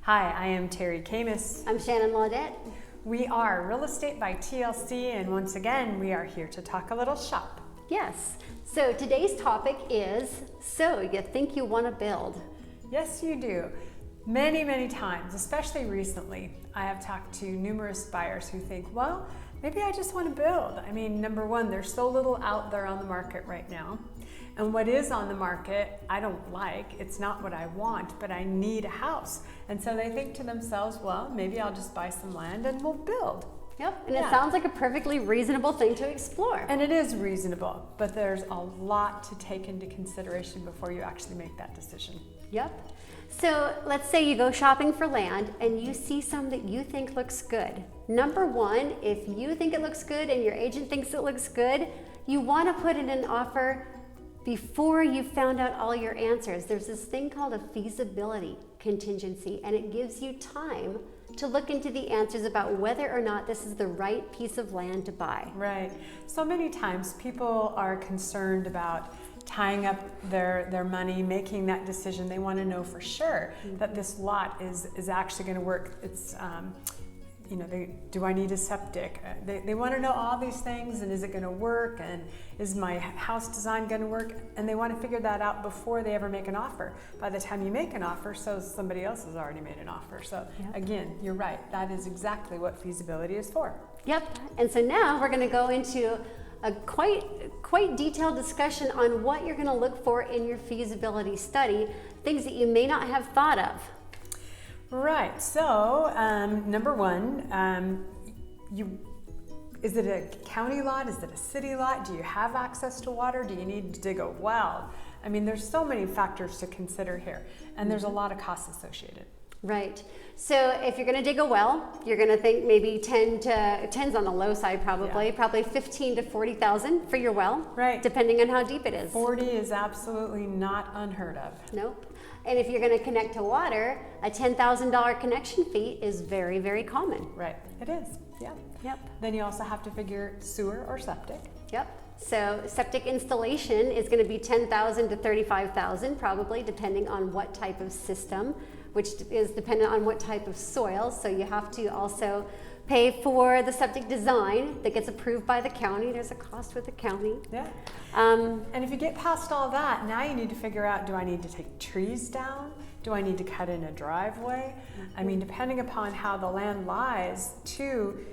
Hi, I am Teri Camus. I'm Shannan Laudet. We are Real Estate by TLC, and once again, we are here to talk a little shop. Yes. So today's topic is, so you think you want to build? Yes, you do. Many times, especially recently, I have talked to numerous buyers who think, well, maybe I just want to build. I mean, number one, there's so little out there on the market right now. And what is on the market, I don't like. It's not what I want, but I need a house. And so they think to themselves, well, maybe I'll just buy some land and we'll build. Yep, and it sounds like a perfectly reasonable thing to explore. And it is reasonable, but there's a lot to take into consideration before you actually make that decision. Yep. So let's say you go shopping for land and you see some that you think looks good. Number one, if you think it looks good and your agent thinks it looks good, you want to put in an offer before you've found out all your answers. There's this thing called a feasibility contingency, and it gives you time to look into the answers about whether or not this is the right piece of land to buy. Right. So many times people are concerned about tying up their money, making that decision. They want to know for sure that this lot is actually going to work. It's do I need a septic? They want to know all these things, and is it going to work, and is my house design going to work? And they want to figure that out before they ever make an offer. By the time you make an offer, so somebody else has already made an offer. So again, you're right. That is exactly what feasibility is for. Yep. And so now we're going to go into a quite detailed discussion on what you're going to look for in your feasibility study, things that you may not have thought of. Right. So number one, is it a county lot? Is it a city lot? Do you have access to water? Do you need to dig a well? I mean, there's so many factors to consider here, and there's a lot of costs associated. Right. So if you're going to dig a well, you're going to think maybe 10's on the low side probably, probably 15 to 40,000 for your well, right? Depending on how deep it is. 40 is absolutely not unheard of. Nope. And if you're going to connect to water, a $10,000 connection fee is very common. Right. It is. Yeah. Yep. Then you also have to figure sewer or septic. Yep. So septic installation is going to be $10,000 to $35,000 probably, depending on what type of system, which is dependent on what type of soil. So you have to also pay for the septic design that gets approved by the county. There's a cost with the county. Yeah. And if you get past all that, now you need to figure out, do I need to take trees down? Do I need to cut in a driveway? I mean, depending upon how the land lies too,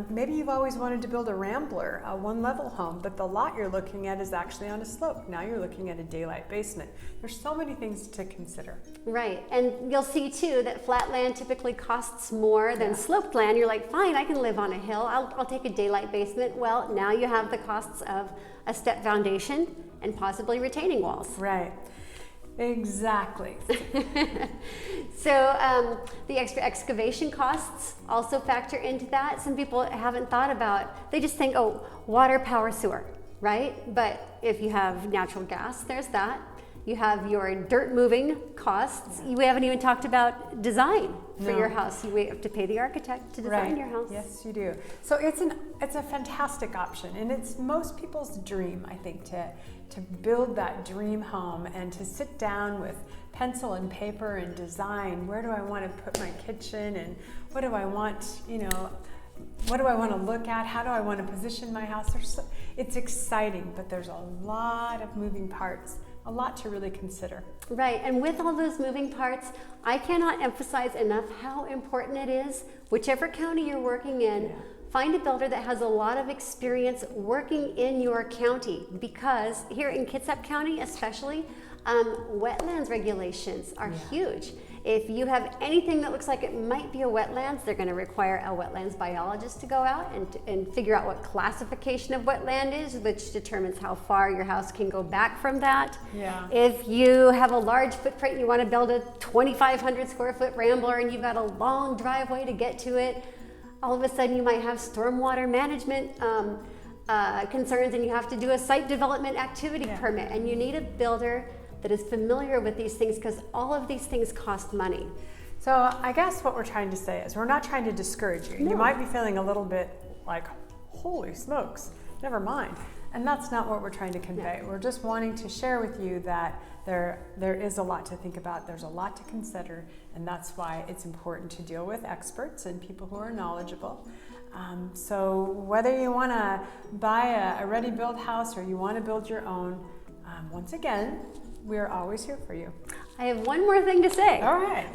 maybe you've always wanted to build a rambler, a one-level home, but the lot you're looking at is actually on a slope. Now you're looking at a daylight basement. There's so many things to consider. Right, and you'll see too that flat land typically costs more than sloped land. You're like, fine, I can live on a hill. I'll take a daylight basement. Well, now you have the costs of a step foundation and possibly retaining walls. Right. Exactly. So the extra excavation costs also factor into that. Some people haven't thought about, they just think, oh, water, power, sewer, right? But if you have natural gas, there's that. You have your dirt moving costs. We haven't even talked about design for your house. You have to pay the architect to design your house. Yes, you do. So it's a fantastic option, and it's most people's dream, I think, to build that dream home and to sit down with pencil and paper and design. Where do I want to put my kitchen, and what do I want, what do I want to look at? How do I want to position my house? It's exciting, but there's a lot of moving parts. A lot to really consider. Right, and with all those moving parts, I cannot emphasize enough how important it is, whichever county you're working in, find a builder that has a lot of experience working in your county, because here in Kitsap County especially, wetlands regulations are huge. If you have anything that looks like it might be a wetlands, they're going to require a wetlands biologist to go out and figure out what classification of wetland is, which determines how far your house can go back from that. Yeah. If you have a large footprint and you want to build a 2,500 square foot rambler and you've got a long driveway to get to it, all of a sudden you might have stormwater management concerns, and you have to do a site development activity permit, and you need a builder that is familiar with these things, because all of these things cost money. So I guess what we're trying to say is we're not trying to discourage you. No. You might be feeling a little bit like, holy smokes, never mind. And that's not what we're trying to convey. We're just wanting to share with you that there is a lot to think about, there's a lot to consider, and that's why it's important to deal with experts and people who are knowledgeable. So whether you want to buy a ready-built house or you want to build your own, once again, we're always here for you. I have one more thing to say. All right,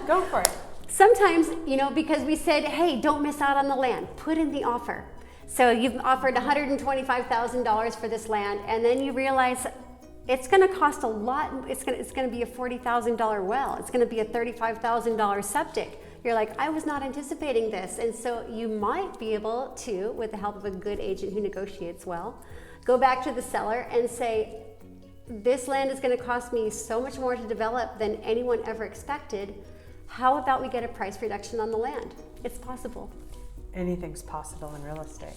go for it. Sometimes, because we said, hey, don't miss out on the land, put in the offer. So you've offered $125,000 for this land, and then you realize it's going to cost a lot. It's going to be a $40,000 well. It's going to be a $35,000 septic. You're like, I was not anticipating this. And so you might be able to, with the help of a good agent who negotiates well, go back to the seller and say, this land is going to cost me so much more to develop than anyone ever expected. How about we get a price reduction on the land? It's possible. Anything's possible in real estate.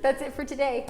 That's it for today.